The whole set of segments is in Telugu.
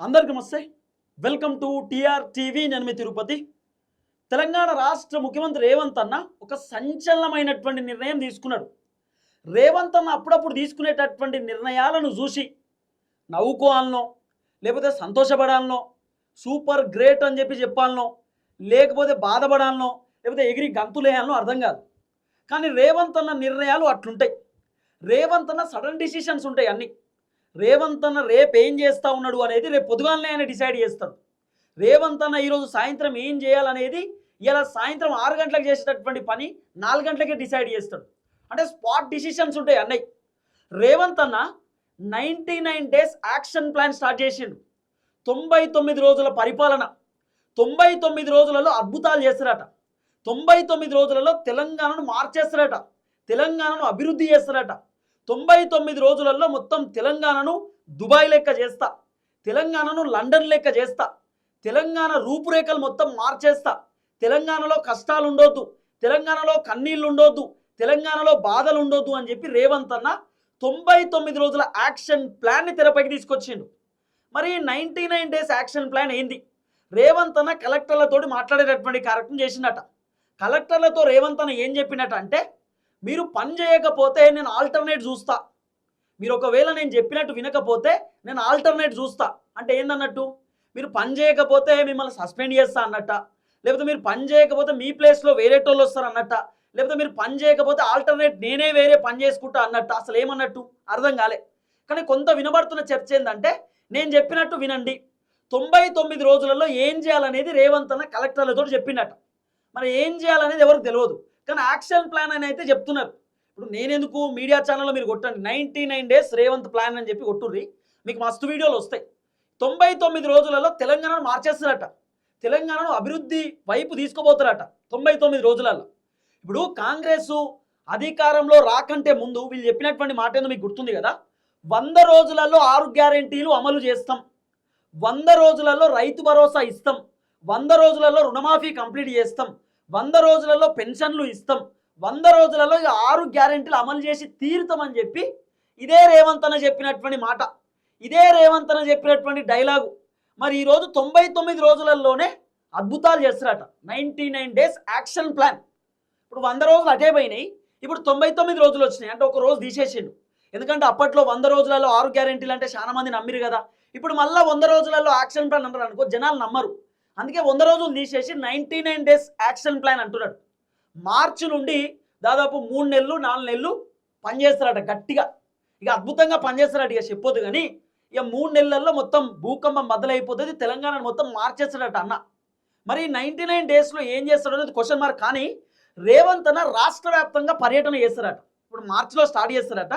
అందరికీ నమస్తే. Welcome to TR TV. నేను మీ తిరుపతి. తెలంగాణ రాష్ట్ర ముఖ్యమంత్రి రేవంత్ అన్న ఒక సంచలనమైనటువంటి నిర్ణయం తీసుకున్నాడు. రేవంత్ అన్న అప్పుడప్పుడు తీసుకునేటటువంటి నిర్ణయాలను చూసి నవ్వుకోవాలనో, లేకపోతే సంతోషపడాలనో, సూపర్ గ్రేట్ అని చెప్పాలనో, లేకపోతే బాధపడాలనో, లేకపోతే ఎగిరి గంతులేయాలనో అర్థం కాదు. కానీ రేవంత్ అన్న నిర్ణయాలు అట్లుంటాయి. రేవంత్ అన్న సడన్ డిసిషన్స్ ఉంటాయి అన్నీ. రేవంత్ అన్న రేపు ఏం చేస్తూ ఉన్నాడు అనేది రేపు పొద్దుగాలనే ఆయన డిసైడ్ చేస్తాడు. రేవంత్ అన్న ఈరోజు సాయంత్రం ఏం చేయాలనేది ఇలా సాయంత్రం 6 గంటలకు చేసేటటువంటి పని 4 గంటలకే డిసైడ్ చేస్తాడు. అంటే స్పాట్ డిసిషన్స్ ఉంటాయి అన్నయ్య. రేవంత్ అన్న 99 డేస్ యాక్షన్ ప్లాన్ స్టార్ట్ చేసిండు. 99 రోజుల పరిపాలన, 99 రోజులలో అద్భుతాలు చేస్తారట. 99 రోజులలో తెలంగాణను మార్చేస్తారట, తెలంగాణను అభివృద్ధి చేస్తారట. 99 రోజులలో మొత్తం తెలంగాణను దుబాయ్ లెక్క చేస్తా, తెలంగాణను లండన్ లెక్క చేస్తా, తెలంగాణ రూపురేఖలు మొత్తం మార్చేస్తా, తెలంగాణలో కష్టాలు ఉండొద్దు, తెలంగాణలో కన్నీళ్ళు ఉండొద్దు, తెలంగాణలో బాధలు ఉండొద్దు అని చెప్పి రేవంత్ అన్న 99 రోజుల యాక్షన్ ప్లాన్ని తెరపైకి తీసుకొచ్చిండు. మరి 99 డేస్ యాక్షన్ ప్లాన్ ఏంది? రేవంత్ అన్న కలెక్టర్లతోటి మాట్లాడేటటువంటి కార్యక్రమం చేసినట. కలెక్టర్లతో రేవంత్ అన్న ఏం చెప్పినట్టు అంటే, మీరు పని చేయకపోతే నేను ఆల్టర్నేట్ చూస్తా, మీరు ఒకవేళ నేను చెప్పినట్టు వినకపోతే నేను ఆల్టర్నేట్ చూస్తా. అంటే ఏందన్నట్టు, మీరు పని చేయకపోతే మిమ్మల్ని సస్పెండ్ చేస్తా అన్నట్ట, లేకపోతే మీరు పని చేయకపోతే మీ ప్లేస్లో వేరేటోళ్ళు వస్తారు అన్నట్ట, లేకపోతే మీరు పని చేయకపోతే ఆల్టర్నేట్ నేనే వేరే పని చేసుకుంటా అన్నట్టు. అసలు ఏమన్నట్టు అర్థం కాలే. కానీ కొంత వినబడుతున్న చర్చ ఏంటంటే, నేను చెప్పినట్టు వినండి, 99 రోజులలో ఏం చేయాలనేది రేవంత్ అన్న కలెక్టర్లతో చెప్పిండట. మరి ఏం చేయాలనేది ఎవరికి తెలియదు, కానీ యాక్షన్ ప్లాన్ అని అయితే చెప్తున్నారు. ఇప్పుడు నేనెందుకు మీడియా ఛానల్లో మీరు కొట్టండి 99 డేస్ రేవంత్ ప్లాన్ అని చెప్పి కొట్టుర్రి, మీకు మస్తు వీడియోలు వస్తాయి. 99 రోజులలో తెలంగాణను మార్చేస్తారట, తెలంగాణను అభివృద్ధి వైపు తీసుకుపోతారట 99 రోజులలో. ఇప్పుడు కాంగ్రెస్ అధికారంలో రాకంటే ముందు వీళ్ళు చెప్పినటువంటి మాట ఏందో మీకు గుర్తుంది కదా, 100 రోజులలో 6 గ్యారెంటీలు అమలు చేస్తాం, 100 రోజులలో రైతు భరోసా ఇస్తాం, 100 రోజులలో రుణమాఫీ కంప్లీట్ చేస్తాం, 100 రోజులలో పెన్షన్లు ఇస్తాం, 100 రోజులలో 6 గ్యారెంటీలు అమలు చేసి తీరుతామని చెప్పి ఇదే రేవంత్ అన్న చెప్పినటువంటి మాట, ఇదే రేవంత్ అన్న చెప్పినటువంటి డైలాగు. మరి ఈరోజు 99 రోజులలోనే అద్భుతాలు చేస్తారట. 99 డేస్ యాక్షన్ ప్లాన్. ఇప్పుడు 100 రోజులు అటే పోయినాయి, ఇప్పుడు 99 రోజులు వచ్చినాయి. అంటే ఒక రోజు తీసేసిండు. ఎందుకంటే అప్పట్లో 100 రోజులలో 6 గ్యారెంటీలు అంటే చాలా మంది నమ్మిరు కదా. ఇప్పుడు మళ్ళీ 100 రోజులలో యాక్షన్ ప్లాన్ అంటారు అనుకో, జనాలు నమ్మరు. అందుకే 100 రోజులు తీసేసి 99 డేస్ యాక్షన్ ప్లాన్ అంటున్నాడు. మార్చి నుండి దాదాపు 3 నెలలు 4 నెలలు పనిచేస్తారట గట్టిగా. ఇక అద్భుతంగా పనిచేస్తారట, ఇక చెప్పొద్దు. కానీ ఇక 3 నెలల్లో మొత్తం భూకంపం బద్దలైపోతుంది, తెలంగాణను మొత్తం మార్చేస్తాడట అన్న. మరి 99 డేస్లో ఏం చేస్తాడు అనేది క్వశ్చన్ మార్క్. కానీ రేవంత్ అన్న రాష్ట్ర వ్యాప్తంగా పర్యటన చేస్తారట. ఇప్పుడు మార్చిలో స్టార్ట్ చేస్తారట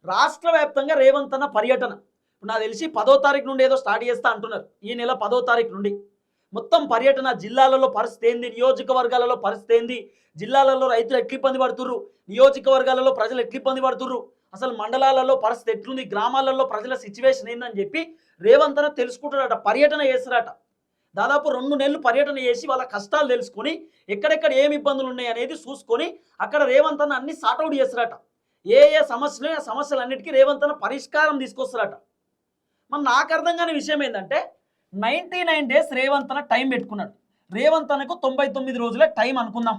రాష్ట్ర వ్యాప్తంగా రేవంత్ అన్న పర్యటన. ఇప్పుడు నాకు తెలిసి 10వ తారీఖు నుండి ఏదో స్టార్ట్ చేస్తా అంటున్నారు, ఈ నెల 10వ తారీఖు నుండి మొత్తం పర్యటన. జిల్లాలలో పరిస్థితి ఏంది, నియోజకవర్గాలలో పరిస్థితి ఏంది, జిల్లాలలో రైతులు ఎట్లా ఇబ్బంది పడుతుర్రు, నియోజకవర్గాలలో ప్రజలు ఎట్లా ఇబ్బంది పడుతుర్రు, అసలు మండలాలలో పరిస్థితి ఎట్లుంది, గ్రామాలలో ప్రజల సిచ్యువేషన్ ఏందని చెప్పి రేవంత్ అన్న తెలుసుకుంటారట. పర్యటన చేస్తారట. దాదాపు 2 నెలలు పర్యటన చేసి వాళ్ళ కష్టాలు తెలుసుకొని ఎక్కడెక్కడ ఏమి ఇబ్బందులు ఉన్నాయి అనేది చూసుకొని అక్కడ రేవంత్ అన్న అన్ని సార్ట్అవుట్ చేస్తారట. ఏ సమస్యలు, ఆ సమస్యలన్నిటికీ రేవంత్ అన్న పరిష్కారం తీసుకొస్తారట. మరి నాకు అర్థం కాని విషయం ఏంటంటే, 99 డేస్ రేవంత్ అన్న టైం పెట్టుకున్నాడు. రేవంత్ అన్నకు 99 రోజులే టైం అనుకుందాం.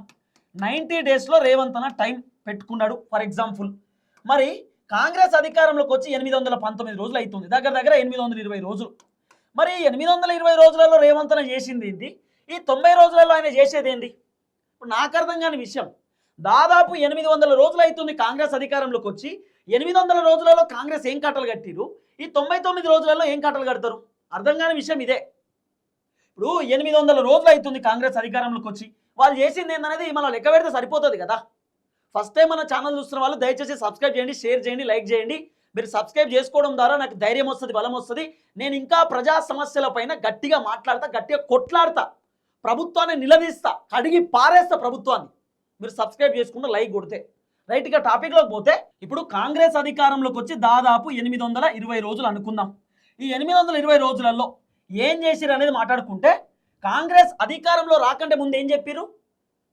90 డేస్లో రేవంత్ అన్న టైం పెట్టుకున్నాడు ఫర్ ఎగ్జాంపుల్. మరి కాంగ్రెస్ అధికారంలోకి వచ్చి 819 రోజులు అవుతుంది, దగ్గర దగ్గర 820 రోజులు. మరి 820 రోజులలో రేవంత్ అన్న చేసింది ఏంటి, ఈ 90 రోజులలో ఆయన చేసేది ఏంటి? ఇప్పుడు నాకు అర్థం కాని విషయం, దాదాపు 800 రోజులు అవుతుంది కాంగ్రెస్ అధికారంలోకి వచ్చి. 800 రోజులలో కాంగ్రెస్ ఏం కట్టలు కట్టిరు, ఈ 99 రోజులలో ఏం కట్టలు కడతారు? అర్థం కాని విషయం ఇదే. ఇప్పుడు 800 రోజులు అవుతుంది కాంగ్రెస్ అధికారంలోకి వచ్చి, వాళ్ళు చేసింది ఏందనేది మనం లెక్క పెడితే సరిపోతుంది కదా. ఫస్ట్ టైం మన ఛానల్ చూస్తున్న వాళ్ళు దయచేసి సబ్స్క్రైబ్ చేయండి, షేర్ చేయండి, లైక్ చేయండి. మీరు సబ్స్క్రైబ్ చేసుకోవడం ద్వారా నాకు ధైర్యం వస్తుంది, బలం వస్తుంది. నేను ఇంకా ప్రజా సమస్యల పైన గట్టిగా మాట్లాడతా, గట్టిగా కొట్లాడతా, ప్రభుత్వాన్ని నిలదీస్తా, కడిగి పారేస్తా ప్రభుత్వాన్ని. మీరు సబ్స్క్రైబ్ చేసుకుంటే లైక్ కొడితే. రైట్గా టాపిక్లోకి పోతే, ఇప్పుడు కాంగ్రెస్ అధికారంలోకి వచ్చి దాదాపు 820 రోజులు అనుకుందాం. ఈ 820 రోజులలో ఏం చేసిరు అనేది మాట్లాడుకుంటే, కాంగ్రెస్ అధికారంలో రాకంటే ముందు ఏం చెప్పిరు,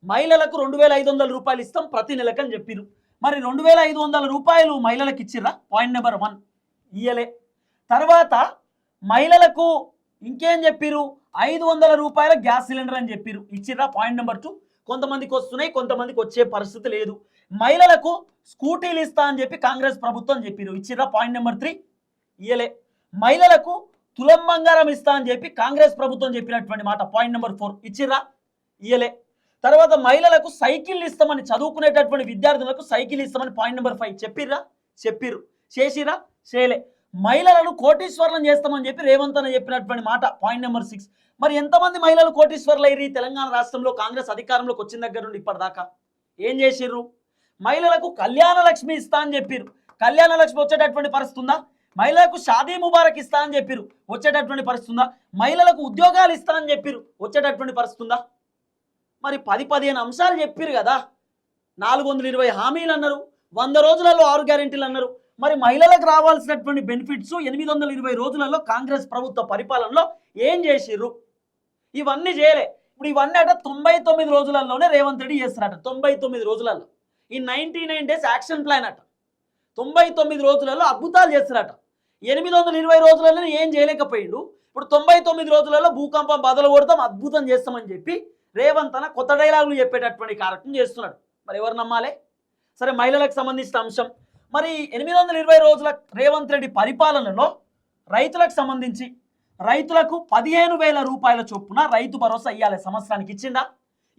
మహిళలకు 2500 రూపాయలు ఇస్తాం ప్రతి నెలకని చెప్పిరు. మరి 2500 రూపాయలు మహిళలకు ఇచ్చిర్రా? పాయింట్ నెంబర్ 1 ఇయ్యలే. తర్వాత మహిళలకు ఇంకేం చెప్పిరు, 500 రూపాయల గ్యాస్ సిలిండర్ అని చెప్పిరు. ఇచ్చిర్రా? Point number 2. కొంతమందికి వస్తున్నాయి, కొంతమందికి వచ్చే పరిస్థితి లేదు. మహిళలకు స్కూటీలు ఇస్తా అని చెప్పి కాంగ్రెస్ ప్రభుత్వం చెప్పిరు. ఇచ్చిర్రా? Point number 3. ఇయ్యలే. మహిళలకు తులం బంగారం ఇస్తా అని చెప్పి కాంగ్రెస్ ప్రభుత్వం చెప్పినటువంటి మాట. Point number 4. ఇచ్చిర్రా? ఇయ్యలే. తర్వాత మహిళలకు సైకిల్ ఇస్తామని, చదువుకునేటటువంటి విద్యార్థులకు సైకిల్ ఇస్తామని పాయింట్ నెంబర్ 5 చెప్పిర్రా? చెప్పిర్రు. చేసిరా? చేయలే. మహిళలను కోటీశ్వర్లను చేస్తామని చెప్పి రేవంత్ అన్న చెప్పినటువంటి మాట. Point number 6. మరి ఎంతమంది మహిళలు కోటీశ్వర్లు అయ్యి తెలంగాణ రాష్ట్రంలో కాంగ్రెస్ అధికారంలోకి వచ్చిన దగ్గర నుండి ఇప్పటిదాకా ఏం చేసిర్రు? మహిళలకు కళ్యాణ లక్ష్మి ఇస్తా అని చెప్పిర్రు. కళ్యాణ లక్ష్మి వచ్చేటటువంటి పరిస్థితి ఉందా? మహిళలకు షాదీ ముబారక్ ఇస్తా అని చెప్పిర్రు. వచ్చేటటువంటి పరిస్థితి ఉందా? మహిళలకు ఉద్యోగాలు ఇస్తా అని చెప్పిర్రు. వచ్చేటటువంటి పరిస్థితి ఉందా? మరి 10-15 అంశాలు చెప్పిర్రు కదా. 420 హామీలు అన్నారు, 100 రోజులలో 6 గ్యారెంటీలు అన్నారు. మరి మహిళలకు రావాల్సినటువంటి బెనిఫిట్స్ 820 రోజులలో కాంగ్రెస్ ప్రభుత్వ పరిపాలనలో ఏం చేసిర్రు? ఇవన్నీ చేయలే. ఇప్పుడు ఇవన్నీ అట 99 రోజులలోనే రేవంత్ రెడ్డి చేస్తారట. 99 రోజులలో ఈ 99 డేస్ యాక్షన్ ప్లాన్ అట. 99 రోజులలో అద్భుతాలు చేస్తారట. 820 రోజులలో ఏం చేయలేకపోయిండు. ఇప్పుడు 99 రోజులలో భూకంపం బదలు కొడతాం, అద్భుతం చేస్తామని చెప్పి రేవంత్ అన్న కొత్త డైలాగులు చెప్పేటటువంటి కార్యక్రమం చేస్తున్నాడు. మరి ఎవరు నమ్మాలి? సరే, మహిళలకు సంబంధించిన అంశం. మరి 820 రోజుల రేవంత్ రెడ్డి పరిపాలనలో రైతులకు సంబంధించి రైతులకు 15,000 రూపాయల చొప్పున రైతు భరోసా ఇవ్వాలి. సంవత్సరానికి ఇచ్చిందా?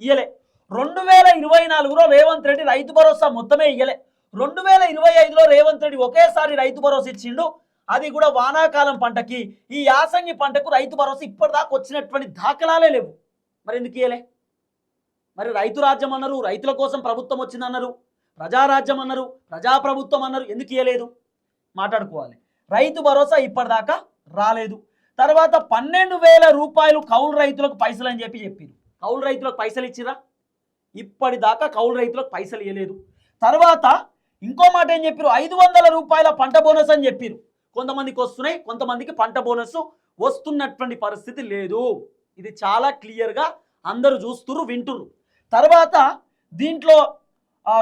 ఇయ్యలే. 2024లో రేవంత్ రెడ్డి రైతు భరోసా మొత్తమే ఇయ్యలే. 2025లో రేవంత్ రెడ్డి ఒకేసారి రైతు భరోసా ఇచ్చిండు. అది కూడా వానాకాలం పంటకి. ఈ యాసంగి పంటకు రైతు భరోసా ఇప్పటిదాకా వచ్చినటువంటి దాఖలాలే లేవు. మరి ఎందుకు ఇయ్యలే? మరి రైతు రాజ్యం అన్నారు, రైతుల కోసం ప్రభుత్వం వచ్చిందన్నారు, ప్రజారాజ్యం అన్నారు, ప్రజాప్రభుత్వం అన్నారు, ఎందుకు ఇయ్యలేదు? మాట్లాడుకోవాలి. రైతు భరోసా ఇప్పటిదాకా రాలేదు. తర్వాత 12,000 రూపాయలు కౌలు రైతులకు పైసలు అని చెప్పారు. కౌలు రైతులకు పైసలు ఇచ్చిరా? ఇప్పటిదాకా కౌలు రైతులకు పైసలు ఇవ్వలేదు. తర్వాత ఇంకో మాట ఏం చెప్పారు? 500 రూపాయల పంట బోనస్ అని చెప్పారు. కొంతమందికి వస్తున్నాయి, కొంతమందికి పంట బోనస్ వస్తున్నటువంటి పరిస్థితి లేదు. ఇది చాలా క్లియర్గా అందరూ చూస్తున్నారు, వింటున్నారు. తర్వాత దీంట్లో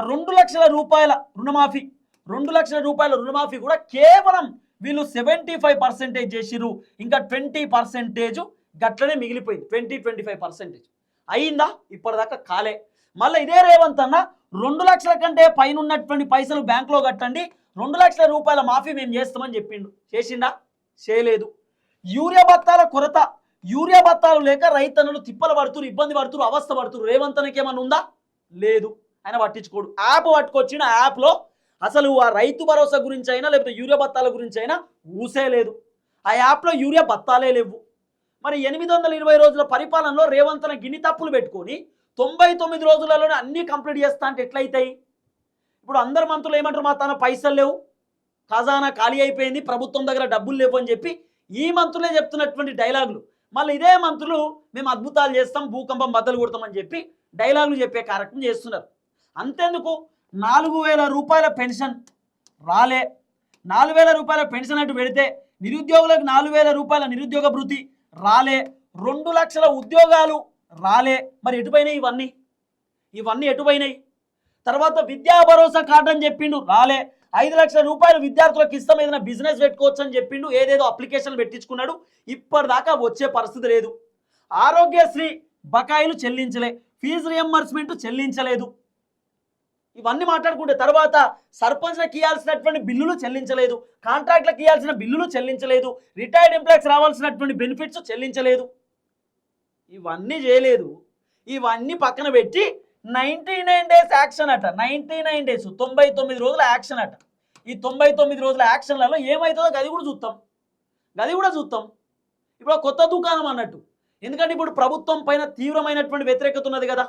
2 లక్షల రూపాయల రుణమాఫీ, 2 లక్షల రూపాయల రుణమాఫీ కూడా కేవలం వీళ్ళు 75% చేసిరు. ఇంకా 20% గట్లనే మిగిలిపోయింది. 20-25% అయిందా? ఇప్పటిదాకా కాలే. మళ్ళీ ఇదే రేవంత్ అన్న 2 లక్షల కంటే పైన ఉన్నటువంటి పైసలు బ్యాంకులో కట్టండి, 2 లక్షల రూపాయల మాఫీ మేము చేస్తామని చెప్పిండు. చేసిండా? చేయలేదు. యూరియా బత్తాల కొరత, యూరియా బత్తాలు లేక రైతన్నలు తిప్పలు పడుతురు, ఇబ్బంది పడుతురు, అవస్థ పడుతురు. రేవంత్ అన్నకి ఏమన్నా ఉందా? లేదు. ఆయన పట్టించుకోడు. యాప్ పట్టుకొచ్చిన యాప్లో అసలు ఆ రైతు భరోసా గురించి అయినా లేకపోతే యూరియా బత్తాల గురించి అయినా ఊసే లేదు. ఆ యాప్లో యూరియా బత్తాలే లేవు. మరి 820 రోజుల పరిపాలనలో రేవంత్ అన్న గిన్ని తప్పులు పెట్టుకొని 99 రోజులలోనే అన్నీ కంప్లీట్ చేస్తా అంటే ఎట్లయితాయి? ఇప్పుడు అందరు మంత్రులు ఏమంటారు? మా తన పైసలు లేవు, ఖజానా ఖాళీ అయిపోయింది, ప్రభుత్వం దగ్గర డబ్బులు లేవు అని చెప్పి ఈ మంత్రులే చెప్తున్నటువంటి డైలాగులు. మళ్ళీ ఇదే మంత్రులు మేము అద్భుతాలు చేస్తాం, భూకంపం బద్దలు కొడతామని చెప్పి డైలాగులు చెప్పే కార్యక్రమం చేస్తున్నారు. అంతేందుకు 4,000 రూపాయల పెన్షన్ రాలే. 4,000 రూపాయల పెన్షన్ అంటూ పెడితే నిరుద్యోగులకు 4,000 రూపాయల నిరుద్యోగ భృతి రాలే. 2 లక్షల ఉద్యోగాలు రాలే. మరి ఎటుపోయినాయి ఇవన్నీ? ఇవన్నీ ఎటుపోయినాయి? తర్వాత విద్యా భరోసా కార్డు అని చెప్పిండు, రాలే. 5 లక్షల రూపాయలు విద్యార్థులకు ఇస్తాం, ఏదైనా బిజినెస్ పెట్టుకోవచ్చు అని చెప్పిండు, ఏదేదో అప్లికేషన్ పెట్టించుకున్నాడు, ఇప్పటిదాకా వచ్చే పరిస్థితి లేదు. ఆరోగ్యశ్రీ బకాయిలు చెల్లించలే, ఫీజు రియంబర్స్మెంట్ చెల్లించలేదు. ఇవన్నీ మాట్లాడుకుంటే తర్వాత సర్పంచ్లకు ఇవ్వాల్సినటువంటి బిల్లులు చెల్లించలేదు, కాంట్రాక్ట్లకు ఇవ్వాల్సిన బిల్లులు చెల్లించలేదు, రిటైర్డ్ ఎంప్లాయీస్ రావాల్సినటువంటి బెనిఫిట్స్ చెల్లించలేదు. ఇవన్నీ చేయలేదు. ఇవన్నీ పక్కన పెట్టి 99 డేస్ యాక్షన్ అట. 99 డేస్ 99 రోజుల యాక్షన్ అట. ఈ 99 రోజుల యాక్షన్లలో ఏమవుతుందో గది కూడా చూస్తాం. ఇప్పుడు కొత్త దుకాణం అన్నట్టు. ఎందుకంటే ఇప్పుడు ప్రభుత్వం పైన తీవ్రమైనటువంటి వ్యతిరేకత ఉన్నది కదా.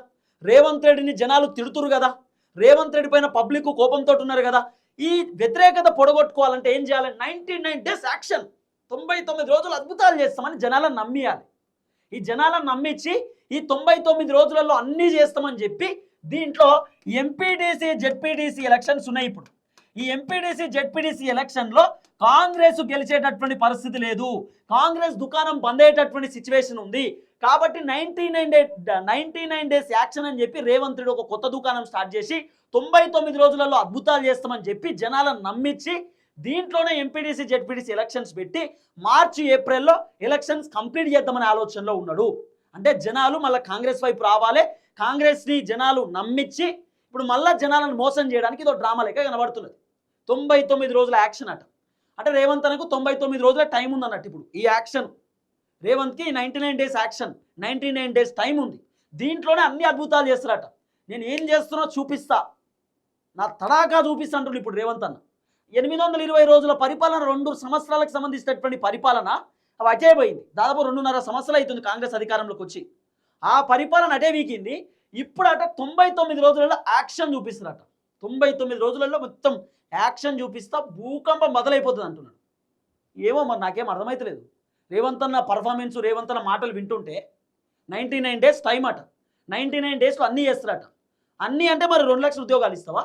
రేవంత్ రెడ్డిని జనాలు తిడుతురు కదా, రేవంత్ రెడ్డి పైన పబ్లిక్ కోపంతో ఉన్నారు కదా. ఈ వ్యతిరేకత పొడగొట్టుకోవాలంటే ఏం చేయాలి? 99 డేస్ యాక్షన్, 99 రోజులు అద్భుతాలు చేస్తామని జనాలను నమ్మియాలి. ఈ జనాలను నమ్మించి ఈ 99 రోజులలో అన్నీ చేస్తామని చెప్పి దీంట్లో ఎంపీటీసీ జెడ్పీటీసీ ఎలక్షన్స్ ఉన్నాయి. ఇప్పుడు ఈ ఎంపీటీసీ జెడ్పీటీసీ ఎలక్షన్లో కాంగ్రెస్ గెలిచేటటువంటి పరిస్థితి లేదు. కాంగ్రెస్ దుకాణం బంద్ అయ్యేటటువంటి సిచ్యువేషన్ ఉంది. కాబట్టి 99 డేస్ యాక్షన్ అని చెప్పి రేవంత్ రెడ్డి ఒక కొత్త దుకాణం స్టార్ట్ చేసి 99 రోజులలో అద్భుతాలు చేస్తామని చెప్పి జనాలను నమ్మించి దీంట్లోనే ఎంపీటీసీ జెడ్పీటీసీ ఎలక్షన్స్ పెట్టి మార్చి ఏప్రిల్లో ఎలక్షన్స్ కంప్లీట్ చేద్దామనే ఆలోచనలో ఉన్నాడు. అంటే జనాలు మళ్ళీ కాంగ్రెస్ వైపు రావాలి, కాంగ్రెస్ని జనాలు నమ్మించి ఇప్పుడు మళ్ళీ జనాలను మోసం చేయడానికి ఇదో డ్రామా లెక్క కనబడుతున్నది. 99 రోజుల యాక్షన్ అట. అంటే రేవంత్ అనకు 99 రోజుల టైం ఉంది అన్నట్టు. ఇప్పుడు ఈ యాక్షన్ రేవంత్కి 99 డేస్ యాక్షన్, 99 డేస్ టైం ఉంది. దీంట్లోనే అన్ని అద్భుతాలు చేస్తారట. నేను ఏం చేస్తున్నా చూపిస్తా, నా తడాకా చూపిస్తా అంటున్నాడు ఇప్పుడు రేవంత్ అన్న. 820 రోజుల పరిపాలన, 2 సంవత్సరాలకు సంబంధించినటువంటి పరిపాలన అవి అటే పోయింది. దాదాపు 2.5 సంవత్సరాలు అవుతుంది కాంగ్రెస్ అధికారంలోకి వచ్చి. ఆ పరిపాలన అటే వీకింది. ఇప్పుడట 99 రోజులలో యాక్షన్ చూపిస్తారట. 99 రోజులలో మొత్తం యాక్షన్ చూపిస్తా, భూకంపం మొదలైపోతుంది అంటున్నాడు. ఏమో మరి నాకేం అర్థమైతలేదు. రేవంత్ అన్న పర్ఫార్మెన్స్, రేవంత్ అన్న మాటలు వింటుంటే 99 డేస్ టైం అట. 99 డేస్లో అన్నీ చేస్తారట. అన్నీ అంటే మరి 2 లక్షల ఉద్యోగాలు ఇస్తావా,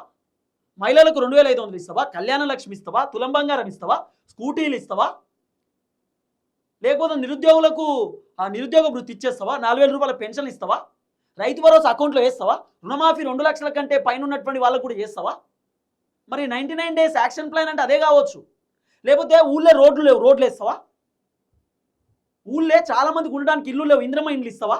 మహిళలకు 2500 ఇస్తావా, కళ్యాణ లక్ష్మి ఇస్తావా, తులం బంగారం ఇస్తావా, స్కూటీలు ఇస్తావా, లేకపోతే నిరుద్యోగులకు నిరుద్యోగ వృత్తి ఇచ్చేస్తావా, 4000 రూపాయల పెన్షన్ ఇస్తావా, రైతు భరోసా అకౌంట్లో వేస్తావా, రుణమాఫీ 2 లక్షల కంటే పైన ఉన్నటువంటి వాళ్ళకు కూడా చేస్తావా? మరి 99 డేస్ యాక్షన్ ప్లాన్ అంటే అదే కావచ్చు. లేకపోతే ఊళ్ళో రోడ్లు లేవు, రోడ్లు వేస్తావా? ఊళ్ళే చాలామందికి ఉండడానికి ఇల్లు లేవు, ఇంద్రమ ఇండ్లు ఇస్తావా?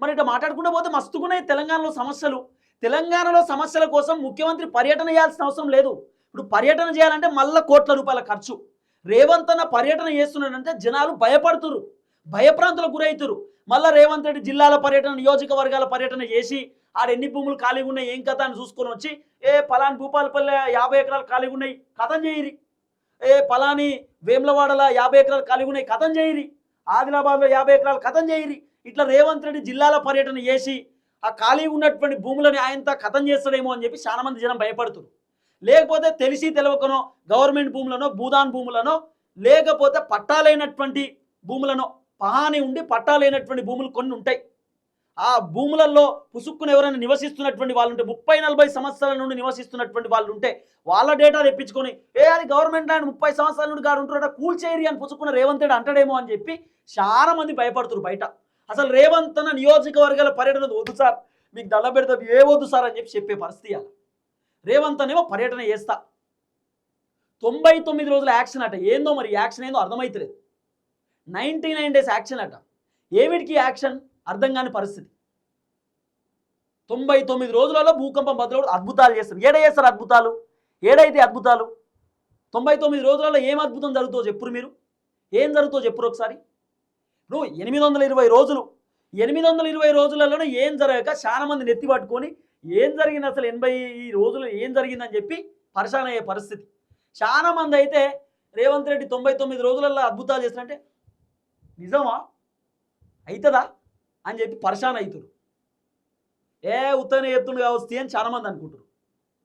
మరి ఇట్లా మాట్లాడుకుంటూ పోతే మస్తుకున్నాయి తెలంగాణలో సమస్యలు. తెలంగాణలో సమస్యల కోసం ముఖ్యమంత్రి పర్యటన చేయాల్సిన అవసరం లేదు. ఇప్పుడు పర్యటన చేయాలంటే మళ్ళీ కోట్ల రూపాయల ఖర్చు. రేవంత్ అన్న పర్యటన చేస్తున్నాడంటే జనాలు భయపడుతురు, భయప్రాంతులకు గురవుతురు. మళ్ళీ రేవంత్ రెడ్డి జిల్లాల పర్యటన, నియోజకవర్గాల పర్యటన చేసి ఆడ ఎన్ని భూములు ఖాళీగా ఉన్నాయి ఏం కథ అని చూసుకొని వచ్చి, పలాని భూపాలపల్లె 50 ఎకరాలు ఖాళీగా ఉన్నాయి కథం చేయరి, పలాని వేములవాడల 50 ఎకరాలు ఖాళీగా ఉన్నాయి కథం చేయరి, ఆదిలాబాద్లో 50 ఎకరాలు కథం చేయరి. ఇట్లా రేవంత్ రెడ్డి జిల్లాల పర్యటన చేసి ఆ ఖాళీగా ఉన్నటువంటి భూములని ఆయనంతా కథం చేస్తాడేమో అని చెప్పి చాలా మంది జనం భయపడుతున్నారు. లేకపోతే తెలిసి తెలవకనో గవర్నమెంట్ భూములనో, భూదాన్ భూములనో, లేకపోతే పట్టాలైనటువంటి భూములనో, పహాని ఉండి పట్టాలైనటువంటి భూములు కొన్ని ఉంటాయి. ఆ భూములలో పుసుక్కుని ఎవరైనా నివసిస్తున్నటువంటి వాళ్ళు ఉంటే, 30-40 సంవత్సరాల నుండి నివసిస్తున్నటువంటి వాళ్ళు ఉంటే వాళ్ళ డేటా తెప్పించుకొని అది గవర్నమెంట్ ల్యాండ్ 30 సంవత్సరాల నుండి గారు ఉంటున్నాడు కూల్చేరి అని పుసుక్కున్న రేవంత్ రెడ్డి అంటాడేమో అని చెప్పి చాలా మంది భయపడుతున్నారు బయట. అసలు రేవంత్ అన్న నియోజకవర్గాల పర్యటన వద్దు సార్, మీకు దండ పెడతా, ఏ వద్దు సార్ అని చెప్పే పరిస్థితి అలా. రేవంత్ అనేమో పర్యటన చేస్తా, 99 రోజుల యాక్షన్ అట. ఏందో మరి యాక్షన్ ఏందో అర్థమైతలేదు. 99 డేస్ యాక్షన్ అట. ఏమిటికి యాక్షన్ అర్థం కాని పరిస్థితి. 99 రోజులలో భూకంపం బదులు అద్భుతాలు చేస్తారు. ఏడ చేస్తారు అద్భుతాలు? ఏడైతే అద్భుతాలు? 99 రోజులలో ఏం అద్భుతం జరుగుతుందో చెప్పురు మీరు. ఏం జరుగుతుందో చెప్పురు ఒకసారి. ఇప్పుడు 820 రోజులు, 820 రోజులలోనే ఏం జరగక చాలా మంది నెత్తి పట్టుకొని ఏం జరిగింది అసలు 80 రోజులు ఏం జరిగిందని చెప్పి పరిశాన్ అయ్యే పరిస్థితి. చాలా మంది అయితే రేవంత్ రెడ్డి 99 రోజులలో అద్భుతాలు చేస్తారంటే నిజమా అవుతుందా అని చెప్పి పరిశాన్ అవుతారు. ఉత్తనే చెప్తుండు కావచ్చు అని చాలా మంది అనుకుంటారు.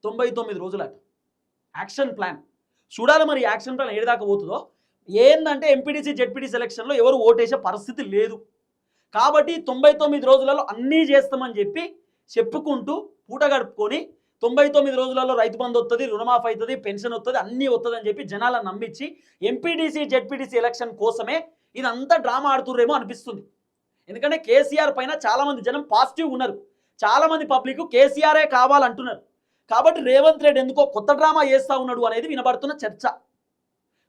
99 రోజులట యాక్షన్ ప్లాన్. చూడాలి మరి యాక్షన్ ప్లాన్ ఏడాకా పోతుందో. ఏందంటే ఎంపీటీసీ జెడ్పీటీసీ ఎలక్షన్లో ఎవరు ఓటేసే పరిస్థితి లేదు కాబట్టి 99 రోజులలో అన్నీ చేస్తామని చెప్పి చెప్పుకుంటూ పూట గడుపుకొని 99 రోజులలో రైతు బంధు వస్తుంది, రుణమాఫీ అవుతుంది, పెన్షన్ వస్తుంది, అన్నీ వస్తుంది అని చెప్పి జనాలను నమ్మించి ఎంపీటీసీ జెడ్పీటీసీ ఎలక్షన్ కోసమే ఇదంతా డ్రామా ఆడుతుర్రేమో అనిపిస్తుంది. ఎందుకంటే కేసీఆర్ పైన చాలామంది జనం పాజిటివ్ ఉన్నారు, చాలామంది పబ్లిక్ కేసీఆరే కావాలంటున్నారు. కాబట్టి రేవంత్ రెడ్డి ఎందుకో కొత్త డ్రామా చేస్తూ ఉన్నాడు అనేది వినబడుతున్న చర్చ.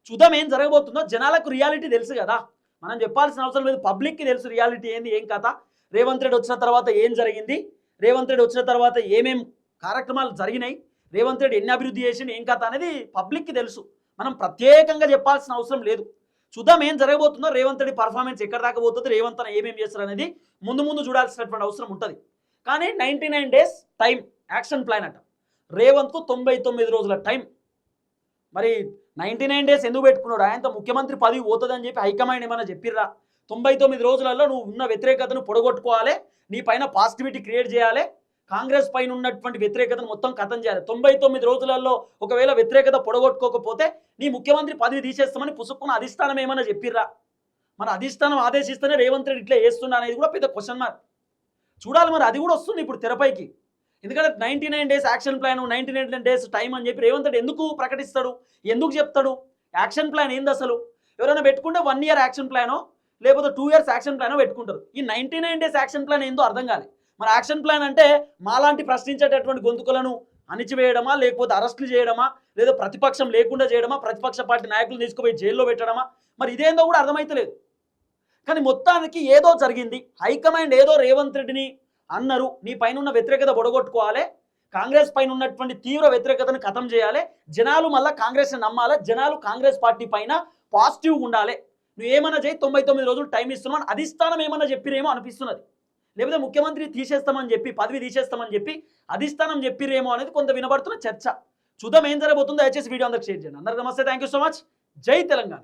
చూద్దాం ఏం జరగబోతుందో. జనాలకు రియాలిటీ తెలుసు కదా, మనం చెప్పాల్సిన అవసరం లేదు. పబ్లిక్కి తెలుసు రియాలిటీ ఏంది, ఏం కథ. రేవంత్ రెడ్డి వచ్చిన తర్వాత ఏం జరిగింది, రేవంత్ రెడ్డి వచ్చిన తర్వాత ఏమేం కార్యక్రమాలు జరిగినాయి, రేవంత్ రెడ్డి ఎన్ని అభివృద్ధి చేసింది, ఏం కథ అనేది పబ్లిక్కి తెలుసు. మనం ప్రత్యేకంగా చెప్పాల్సిన అవసరం లేదు. చూద్దాం ఏం జరగబోతుందో. రేవంత్ రెడ్డి పర్ఫార్మెన్స్ ఎక్కడ దాకా పోతుంది, రేవంత్ అన్న ఏమేమి చేస్తారు అనేది ముందు చూడాల్సినటువంటి అవసరం ఉంటుంది. కానీ 99 డేస్ టైం యాక్షన్ ప్లాన్ అట. రేవంత్కు 99 రోజుల టైం. మరి 99 డేస్ ఎందుకు పెట్టుకున్నాడు? ఆయనతో ముఖ్యమంత్రి పదవి పోతుందని చెప్పి హైకమాండ్ ఏమైనా చెప్పిర్రా? 99 రోజులలో నువ్వు ఉన్న వ్యతిరేకతను పొడగొట్టుకోవాలి, నీ పైన పాజిటివిటీ క్రియేట్ చేయాలి, కాంగ్రెస్ పైన ఉన్నటువంటి వ్యతిరేకతను మొత్తం ఖతం చేయాలి. 99 రోజులలో ఒకవేళ వ్యతిరేకత పొడగొట్టుకోకపోతే నీ ముఖ్యమంత్రి పదవి తీసేస్తామని పుసుక్కున్న అధిష్టానం ఏమైనా చెప్పిర్రా? మన అధిష్టానం ఆదేశిస్తేనే రేవంత్ రెడ్డి ఇట్లా చేస్తున్నా అనేది కూడా పెద్ద క్వశ్చన్ మార్క్. చూడాలి మరి అది కూడా వస్తుంది ఇప్పుడు తెరపైకి. ఎందుకంటే 99 days action plan, 99 days time అని చెప్పి రేవంత్ రెడ్డి ఎందుకు ప్రకటిస్తాడు, ఎందుకు చెప్తాడు? యాక్షన్ ప్లాన్ ఏంది అసలు? ఎవరైనా పెట్టుకుంటే 1 ఇయర్ యాక్షన్ ప్లానో లేకపోతే 2 ఇయర్స్ యాక్షన్ ప్లానో పెట్టుకుంటారు. ఈ 99 డేస్ యాక్షన్ ప్లాన్ ఏందో అర్థం కాదు. మరి యాక్షన్ ప్లాన్ అంటే మాలాంటి ప్రశ్నించేటటువంటి గొంతుకులను అణిచివేయడమా, లేకపోతే అరెస్టులు చేయడమా, లేదా ప్రతిపక్షం లేకుండా చేయడమా, ప్రతిపక్ష పార్టీ నాయకులు తీసుకుపోయి జైల్లో పెట్టడమా, మరి ఇదేందో కూడా అర్థమైతలేదు. కానీ మొత్తానికి ఏదో జరిగింది. హైకమాండ్ ఏదో రేవంత్ రెడ్డిని అన్నారు, నీ పైన ఉన్న వ్యతిరేకత బొడగొట్టుకోవాలి, కాంగ్రెస్ పైన ఉన్నటువంటి తీవ్ర వ్యతిరేకతను ఖతం చేయాలి, జనాలు మళ్ళీ కాంగ్రెస్ని నమ్మాలి, జనాలు కాంగ్రెస్ పార్టీ పైన పాజిటివ్గా ఉండాలి, నువ్వు ఏమన్నా చేయి 99 రోజులు టైం ఇస్తున్నావు, అధిష్టానం ఏమన్నా చెప్పిరేమో అనిపిస్తున్నది. లేకపోతే ముఖ్యమంత్రి తీసేస్తామని చెప్పి, పదవి తీసేస్తామని చెప్పి అధిష్టానం చెప్పిరేమో అనేది కొంత వినబడుతున్న చర్చ. చూద్దాం ఏం జరగబోతుందో. దయచేసి వీడియో అందరికి షేర్ చేయండి. అందరికీ నమస్తే, థ్యాంక్ యూ సో మచ్. జై తెలంగాణ.